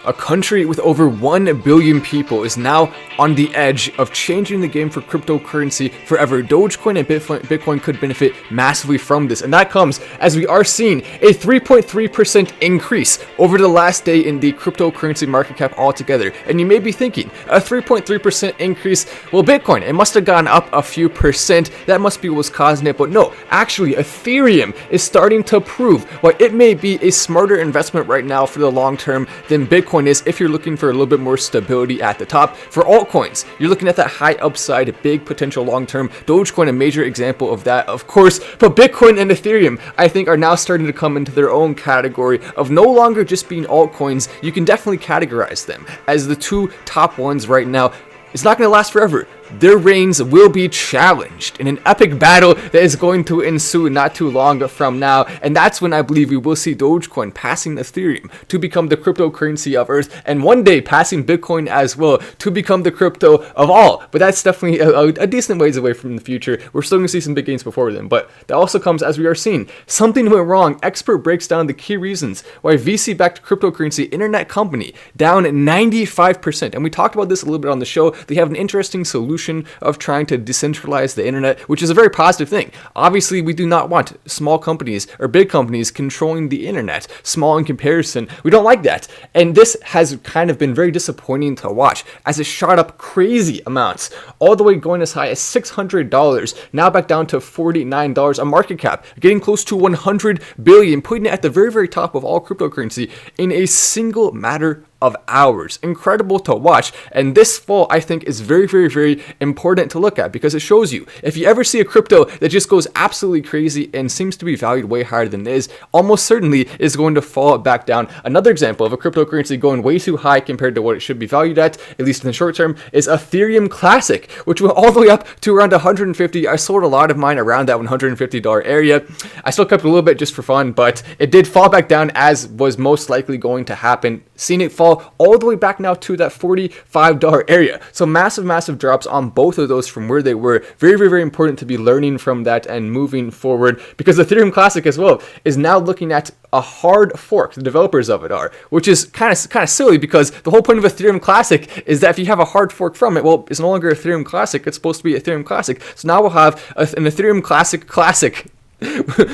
A country with over 1 billion people is now on the edge of changing the game for cryptocurrency forever. Dogecoin and Bitcoin could benefit massively from this, and that comes as we are seeing a 3.3% increase over the last day in the cryptocurrency market cap altogether. And you may be thinking, a 3.3% increase, well, Bitcoin, it must have gone up a few percent. That must be what's causing it. But no, actually, Ethereum is starting to prove why it may be a smarter investment right now for the long term than Bitcoin is if you're looking for a little bit more stability at the top. For altcoins, you're looking at that high upside, big potential long term. Dogecoin, a major example of that, of course. But Bitcoin and Ethereum, I think, are now starting to come into their own category of no longer just being altcoins. You can definitely categorize them as the two top ones right now. It's not going to last forever. Their reigns will be challenged in an epic battle that is going to ensue not too long from now, and that's when I believe we will see Dogecoin passing Ethereum to become the cryptocurrency of Earth, and one day passing Bitcoin as well to become the crypto of all. But that's definitely a decent ways away from the future. We're still going to see some big gains before then, but that also comes as we are seeing something went wrong. Expert breaks down the key reasons why VC-backed cryptocurrency internet company down 95%, and we talked about this a little bit on the show. They have an interesting solution of trying to decentralize the internet, which is a very positive thing. Obviously, we do not want small companies or big companies controlling the internet, small in comparison. We don't like that. And this has kind of been very disappointing to watch as it shot up crazy amounts, all the way going as high as $600, now back down to $49, a market cap, getting close to 100 billion, putting it at the very, very top of all cryptocurrency in a single matter of hours. Incredible to watch. And this fall, I think, is very, very, very important to look at because it shows you if you ever see a crypto that just goes absolutely crazy and seems to be valued way higher than it is, almost certainly is going to fall back down. Another example of a cryptocurrency going way too high compared to what it should be valued at least in the short term, is Ethereum Classic, which went all the way up to around 150. I sold a lot of mine around that $150 area. I still kept a little bit just for fun, but it did fall back down as was most likely going to happen. Seeing it fall all the way back now to that $45 area. So massive drops on both of those from where they were. Very, very, very important to be learning from that and moving forward, because Ethereum Classic as well is now looking at a hard fork. The developers of it are, which is kind of silly, because the whole point of Ethereum Classic is that if you have a hard fork from it, well, it's no longer Ethereum Classic. It's supposed to be Ethereum Classic. So now we'll have an Ethereum Classic,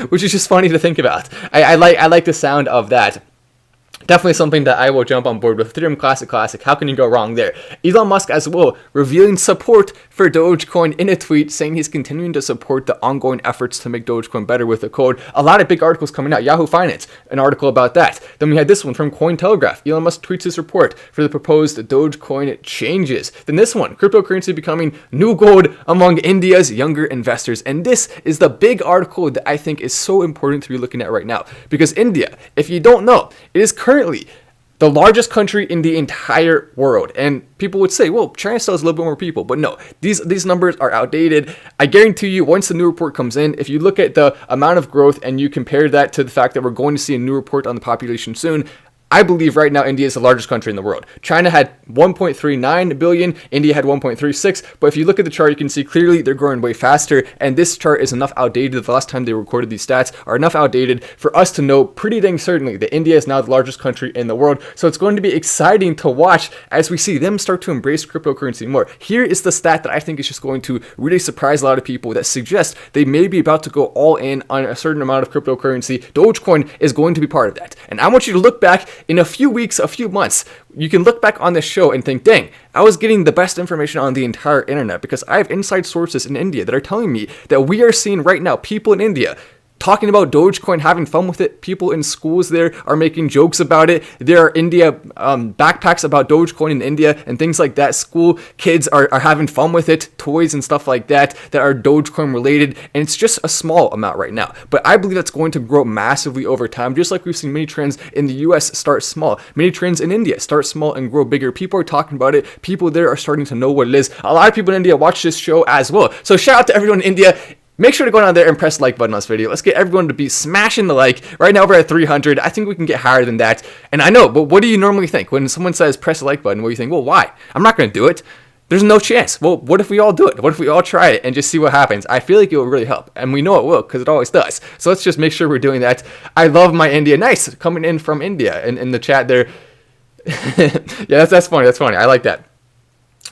which is just funny to think about. I like the sound of that. Definitely something that I will jump on board with. Ethereum Classic. How can you go wrong there? Elon Musk as well, revealing support for Dogecoin in a tweet, saying he's continuing to support the ongoing efforts to make Dogecoin better with the code. A lot of big articles coming out. Yahoo Finance, an article about that. Then we had this one from Cointelegraph. Elon Musk tweets his support for the proposed Dogecoin changes. Then this one, cryptocurrency becoming new gold among India's younger investors. And this is the big article that I think is so important to be looking at right now, because India, if you don't know, it is currently the largest country in the entire world. And people would say, well, China still has a little bit more people. But no, these numbers are outdated. I guarantee you, once the new report comes in, if you look at the amount of growth and you compare that to the fact that we're going to see a new report on the population soon, I believe right now India is the largest country in the world. China had 1.39 billion, India had 1.36, but if you look at the chart, you can see clearly they're growing way faster, and this chart is enough outdated. The last time they recorded these stats are enough outdated for us to know pretty dang certainly that India is now the largest country in the world. So it's going to be exciting to watch as we see them start to embrace cryptocurrency more. Here is the stat that I think is just going to really surprise a lot of people, that suggests they may be about to go all in on a certain amount of cryptocurrency. Dogecoin is going to be part of that. And I want you to look back in a few weeks, a few months. You can look back on this show and think, dang, I was getting the best information on the entire internet, because I have inside sources in India that are telling me that we are seeing right now people in India talking about Dogecoin, having fun with it. People in schools there are making jokes about it. There are India backpacks about Dogecoin in India and things like that. School kids are having fun with it, toys and stuff like that are Dogecoin related, and it's just a small amount right now. But I believe that's going to grow massively over time, just like we've seen many trends in the US start small. Many trends in India start small and grow bigger. People are talking about it. People there are starting to know what it is. A lot of people in India watch this show as well. So shout out to everyone in India. Make sure to go down there and press the like button on this video. Let's get everyone to be smashing the like. Right now we're at 300. I think we can get higher than that. And I know, but what do you normally think? When someone says press the like button, what do you think? Well, why? I'm not going to do it. There's no chance. Well, what if we all do it? What if we all try it and just see what happens? I feel like it will really help. And we know it will, because it always does. So let's just make sure we're doing that. I love my India. Nice. Coming in from India in the chat there. Yeah, that's funny. That's funny. I like that.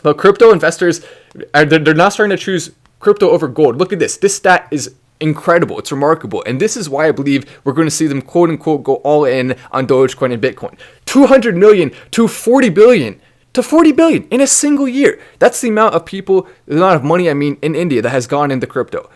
But crypto investors, they're not starting to choose crypto over gold. Look at this. This stat is incredible. It's remarkable. And this is why I believe we're going to see them, quote unquote, go all in on Dogecoin and Bitcoin. 200 million to 40 billion. To 40 billion in a single year. That's the amount of people, the amount of money, in India that has gone into crypto.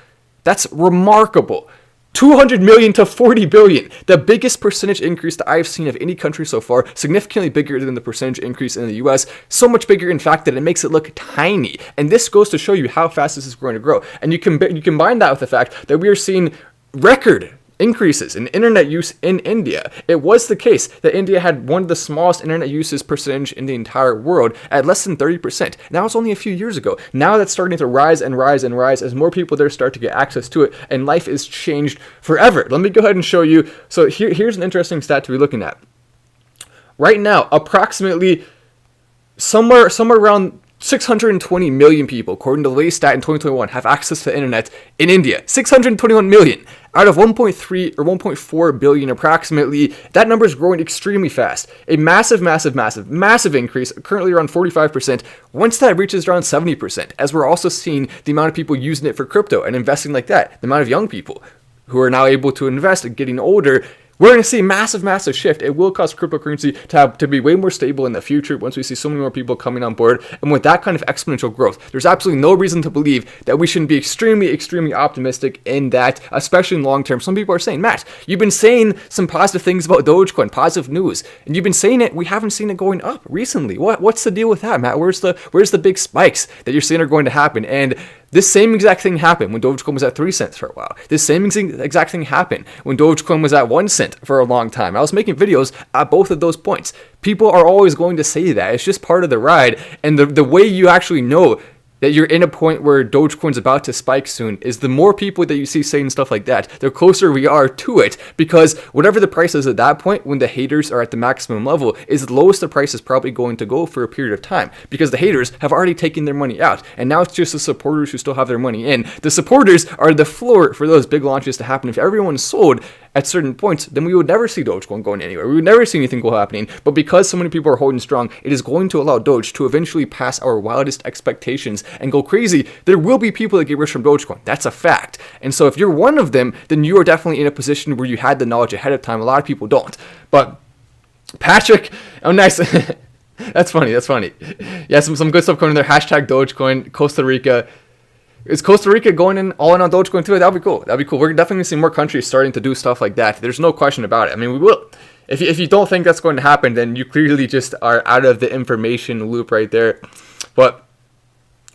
That's remarkable. 200 million to 40 billion. The biggest percentage increase that I've seen of any country so far, significantly bigger than the percentage increase in the US. So much bigger, in fact, that it makes it look tiny. And this goes to show you how fast this is going to grow. And you combine that with the fact that we are seeing record increases in internet use in India. It was the case that India had one of the smallest internet uses percentage in the entire world at less than 30%. Now it's only a few years ago. Now that's starting to rise and rise and rise as more people there start to get access to it, and life is changed forever. Let me go ahead and show you. So here's an interesting stat to be looking at. Right now, approximately somewhere around 620 million people, according to the latest stat in 2021, have access to the internet in India. 621 million out of 1.3 or 1.4 billion approximately. That number is growing extremely fast. A massive increase, currently around 45%. Once that reaches around 70%, as we're also seeing the amount of people using it for crypto and investing like that, the amount of young people who are now able to invest and getting older, we're going to see massive shift. It will cause cryptocurrency to be way more stable in the future once we see so many more people coming on board. And with that kind of exponential growth, there's absolutely no reason to believe that we shouldn't be extremely optimistic in that, especially in long term. Some people are saying, Matt, you've been saying some positive things about Dogecoin, positive news, and you've been saying it. We haven't seen it going up recently. What's the deal with that, Matt? Where's the big spikes that you're saying are going to happen? And this same exact thing happened when Dogecoin was at 3 cents for a while. This same exact thing happened when Dogecoin was at 1 cent for a long time. I was making videos at both of those points. People are always going to say that. It's just part of the ride. And the way you actually know that you're in a point where Dogecoin's about to spike soon is the more people that you see saying stuff like that, the closer we are to it, because whatever the price is at that point, when the haters are at the maximum level, is the lowest the price is probably going to go for a period of time, because the haters have already taken their money out, and now it's just the supporters who still have their money in. The supporters are the floor for those big launches to happen. If everyone sold at certain points, then we would never see Dogecoin going anywhere. We would never see anything cool happening. But because so many people are holding strong, it is going to allow Doge to eventually pass our wildest expectations and go crazy. There will be people that get rich from Dogecoin. That's a fact. And so if you're one of them, then you are definitely in a position where you had the knowledge ahead of time. A lot of people don't. But Patrick, oh nice. That's funny. Yeah, some good stuff coming in there. Hashtag Dogecoin, Costa Rica. Is Costa Rica going in all in on Dogecoin too? That'd be cool. We're definitely going to see more countries starting to do stuff like that. There's no question about it. I mean, we will. If you don't think that's going to happen, then you clearly just are out of the information loop right there. But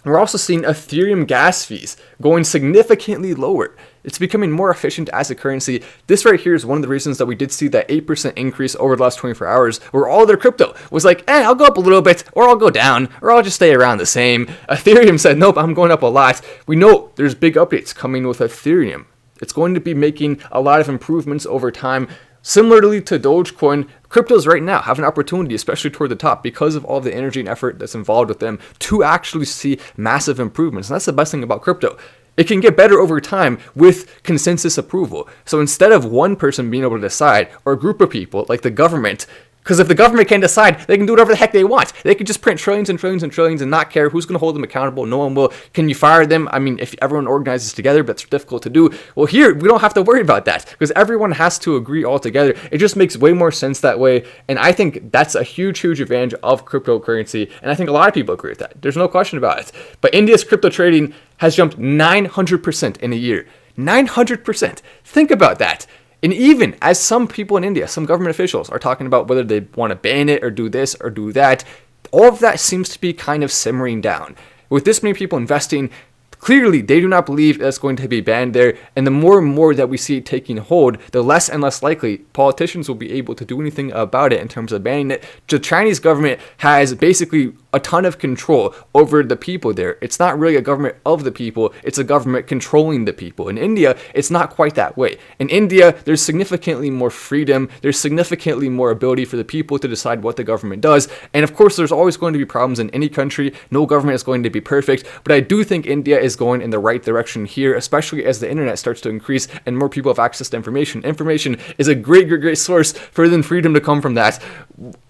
we're also seeing Ethereum gas fees going significantly lower. It's becoming more efficient as a currency. This right here is one of the reasons that we did see that 8% increase over the last 24 hours, where all their crypto was like, I'll go up a little bit, or I'll go down, or I'll just stay around the same. Ethereum said, nope, I'm going up a lot. We know there's big updates coming with Ethereum. It's going to be making a lot of improvements over time. Similarly to Dogecoin, cryptos right now have an opportunity, especially toward the top, because of all the energy and effort that's involved with them, to actually see massive improvements. And that's the best thing about crypto. It can get better over time with consensus approval. So instead of one person being able to decide, or a group of people, like the government, because if the government can decide, they can do whatever the heck they want. They can just print trillions and trillions and trillions and not care who's going to hold them accountable. No one will. Can you fire them? I mean, if everyone organizes together, but it's difficult to do. Well, here, we don't have to worry about that because everyone has to agree all together. It just makes way more sense that way. And I think that's a huge advantage of cryptocurrency. And I think a lot of people agree with that. There's no question about it. But India's crypto trading has jumped 900% in a year. 900%. Think about that. And even as some people in India, some government officials are talking about whether they want to ban it or do this or do that, all of that seems to be kind of simmering down. With this many people investing, clearly they do not believe that's going to be banned there. And the more and more that we see it taking hold, the less and less likely politicians will be able to do anything about it in terms of banning it. The Chinese government has basically a ton of control over the people there. It's not really a government of the people, it's a government controlling the people. In India, it's not quite that way. In India, there's significantly more freedom, there's significantly more ability for the people to decide what the government does. And of course, there's always going to be problems in any country. No government is going to be perfect, but I do think India is going in the right direction here, especially as the internet starts to increase and more people have access to information. Information is a great source for then freedom to come from that.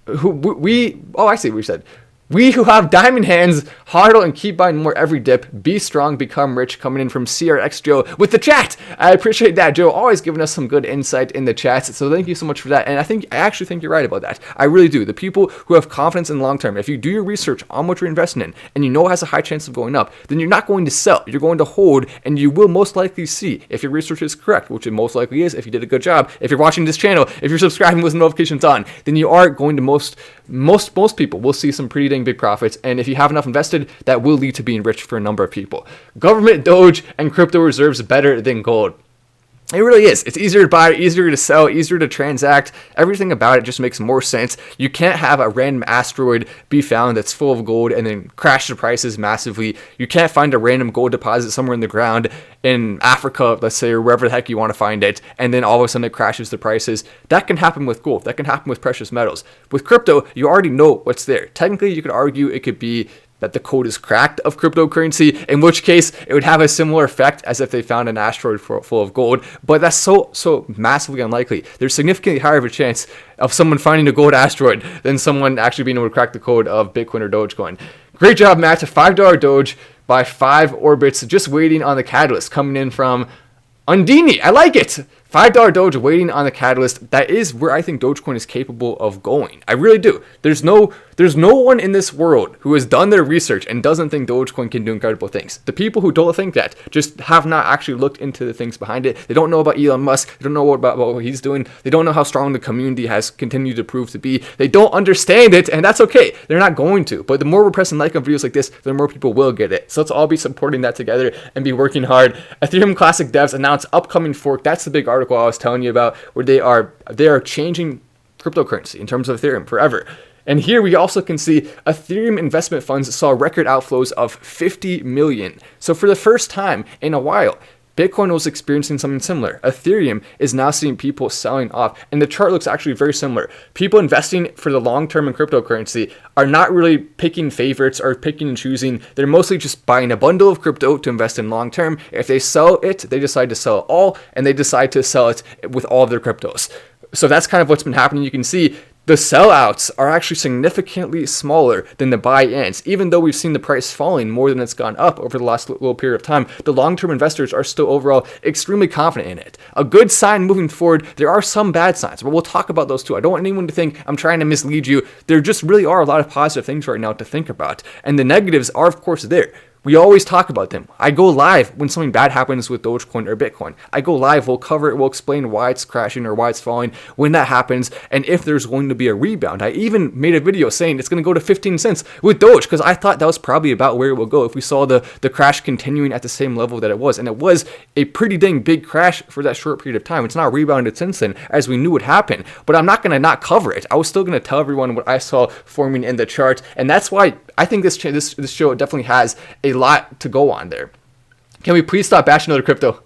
I see what you said. We who have diamond hands, hodl and keep buying more every dip. Be strong, become rich. Coming in from CRX Joe with the chat. I appreciate that, Joe. Always giving us some good insight in the chats. So thank you so much for that. And I actually think you're right about that. I really do. The people who have confidence in long term, if you do your research on what you're investing in and you know it has a high chance of going up, then you're not going to sell. You're going to hold, and you will most likely see if your research is correct, which it most likely is if you did a good job. If you're watching this channel, if you're subscribing with notifications on, then you are going to most people will see some pretty dang big profits. And if you have enough invested, that will lead to being rich for a number of people. Government, Doge, and crypto reserves better than gold. It really is. It's easier to buy, easier to sell, easier to transact. Everything about it just makes more sense. You can't have a random asteroid be found that's full of gold and then crash the prices massively. You can't find a random gold deposit somewhere in the ground in Africa, let's say, or wherever the heck you want to find it, and then all of a sudden it crashes the prices. That can happen with gold. That can happen with precious metals. With crypto, you already know what's there. Technically, you could argue it could be that the code is cracked of cryptocurrency, in which case it would have a similar effect as if they found an asteroid full of gold, but that's so massively unlikely. There's significantly higher of a chance of someone finding a gold asteroid than someone actually being able to crack the code of Bitcoin or Dogecoin. Great job, Matt. $5 Doge by 5 orbits, just waiting on the catalyst, coming in from Undini. I like it. $5 Doge waiting on the catalyst. That is where I think Dogecoin is capable of going. I really do. There's no one in this world who has done their research and doesn't think Dogecoin can do incredible things. The people who don't think that just have not actually looked into the things behind it. They don't know about Elon Musk. They don't know about what he's doing. They don't know how strong the community has continued to prove to be. They don't understand it, and that's okay. They're not going to. But the more we're pressing like on videos like this, the more people will get it. So let's all be supporting that together and be working hard. Ethereum Classic devs announce upcoming fork. That's the big article I was telling you about, where they are changing cryptocurrency in terms of Ethereum forever. And here we also can see Ethereum investment funds saw record outflows of 50 million. So for the first time in a while, Bitcoin was experiencing something similar. Ethereum is now seeing people selling off, and the chart looks actually very similar. People investing for the long term in cryptocurrency are not really picking favorites or picking and choosing. They're mostly just buying a bundle of crypto to invest in long term. If they sell it, they decide to sell it all, and they decide to sell it with all of their cryptos. So that's kind of what's been happening. You can see the sellouts are actually significantly smaller than the buy-ins. Even though we've seen the price falling more than it's gone up over the last little period of time, the long-term investors are still overall extremely confident in it. A good sign moving forward. There are some bad signs, but we'll talk about those too. I don't want anyone to think I'm trying to mislead you. There just really are a lot of positive things right now to think about. And the negatives are, of course, there. We always talk about them. I go live when something bad happens with Dogecoin or Bitcoin. I go live, we'll cover it, we'll explain why it's crashing or why it's falling, when that happens, and if there's going to be a rebound. I even made a video saying it's going to go to 15 cents with Doge, because I thought that was probably about where it will go if we saw the crash continuing at the same level that it was. And it was a pretty dang big crash for that short period of time. It's not rebounded since then, as we knew would happen. But I'm not going to not cover it. I was still going to tell everyone what I saw forming in the chart, and that's why I think this show definitely has a lot to go on there. Can we please stop bashing other crypto?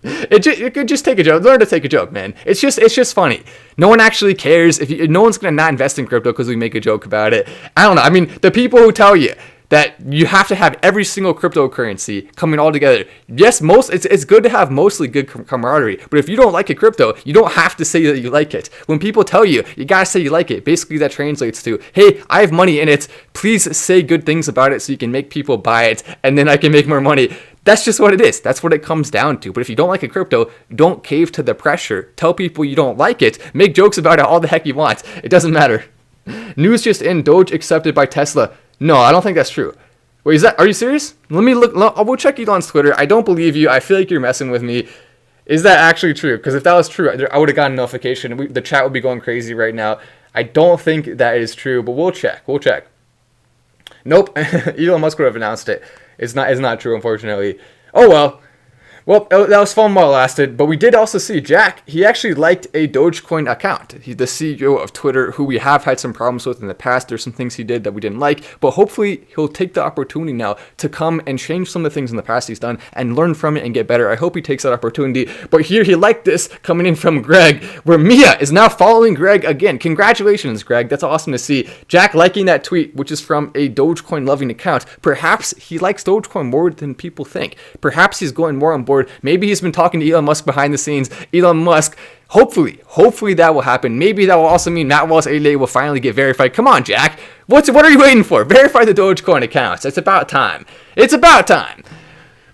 It could just take a joke. Learn to take a joke, man. It's just funny. No one actually cares. No one's gonna not invest in crypto because we make a joke about it. I don't know. I mean, the people who tell you that you have to have every single cryptocurrency coming all together. Yes, it's good to have mostly good camaraderie, but if you don't like a crypto, you don't have to say that you like it. When people tell you, you gotta say you like it. Basically, that translates to, hey, I have money in it. Please say good things about it so you can make people buy it, and then I can make more money. That's just what it is. That's what it comes down to. But if you don't like a crypto, don't cave to the pressure. Tell people you don't like it. Make jokes about it all the heck you want. It doesn't matter. News just in, Doge accepted by Tesla. No, I don't think that's true. Wait, are you serious? Let me look. We'll check Elon's Twitter. I don't believe you. I feel like you're messing with me. Is that actually true? Because if that was true, I would have gotten a notification. The chat would be going crazy right now. I don't think that is true, but we'll check. Nope. Elon Musk would have announced it. It's not true, unfortunately. Oh well. Well, that was fun while it lasted, but we did also see Jack. He actually liked a Dogecoin account. He's the CEO of Twitter, who we have had some problems with in the past. There's some things he did that we didn't like, but hopefully he'll take the opportunity now to come and change some of the things in the past he's done and learn from it and get better. I hope he takes that opportunity. But here he liked this coming in from Greg, where Mia is now following Greg again. Congratulations, Greg. That's awesome to see. Jack liking that tweet, which is from a Dogecoin loving account. Perhaps he likes Dogecoin more than people think. Perhaps he's going more on board. Maybe he's been talking to Elon Musk behind the scenes. Elon Musk, hopefully that will happen. Maybe that will also mean Matt Wallace 88 will finally get verified. Come on, Jack. What are you waiting for? Verify the Dogecoin accounts. It's about time. It's about time.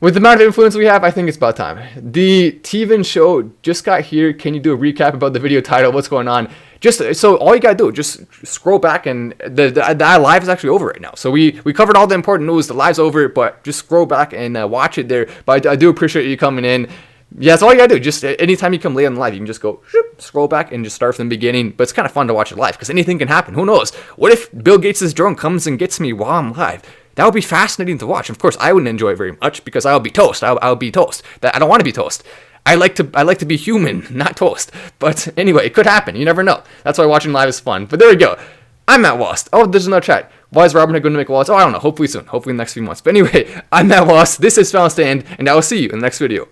With the amount of influence we have, I think it's about time. The Teven show just got here. Can you do a recap about the video title? What's going on? So all you gotta do, just scroll back, and the live is actually over right now. So we covered all the important news. The live's over, but just scroll back and watch it there. But I do appreciate you coming in. Yeah, that's all you gotta do. Just anytime you come late on the live, you can just go scroll back and just start from the beginning. But it's kind of fun to watch it live because anything can happen. Who knows? What if Bill Gates' drone comes and gets me while I'm live? That would be fascinating to watch. Of course, I wouldn't enjoy it very much because I'll be toast. I'll be toast. I don't want to be toast. I like to be human, not toast. But anyway, it could happen. You never know. That's why watching live is fun. But there we go. I'm Matt Wast. Oh, there's another chat. Why is Robinhood going to make wallets? Oh, I don't know. Hopefully soon. Hopefully in the next few months. But anyway, I'm Matt Wast. This is Final Stand, and I will see you in the next video.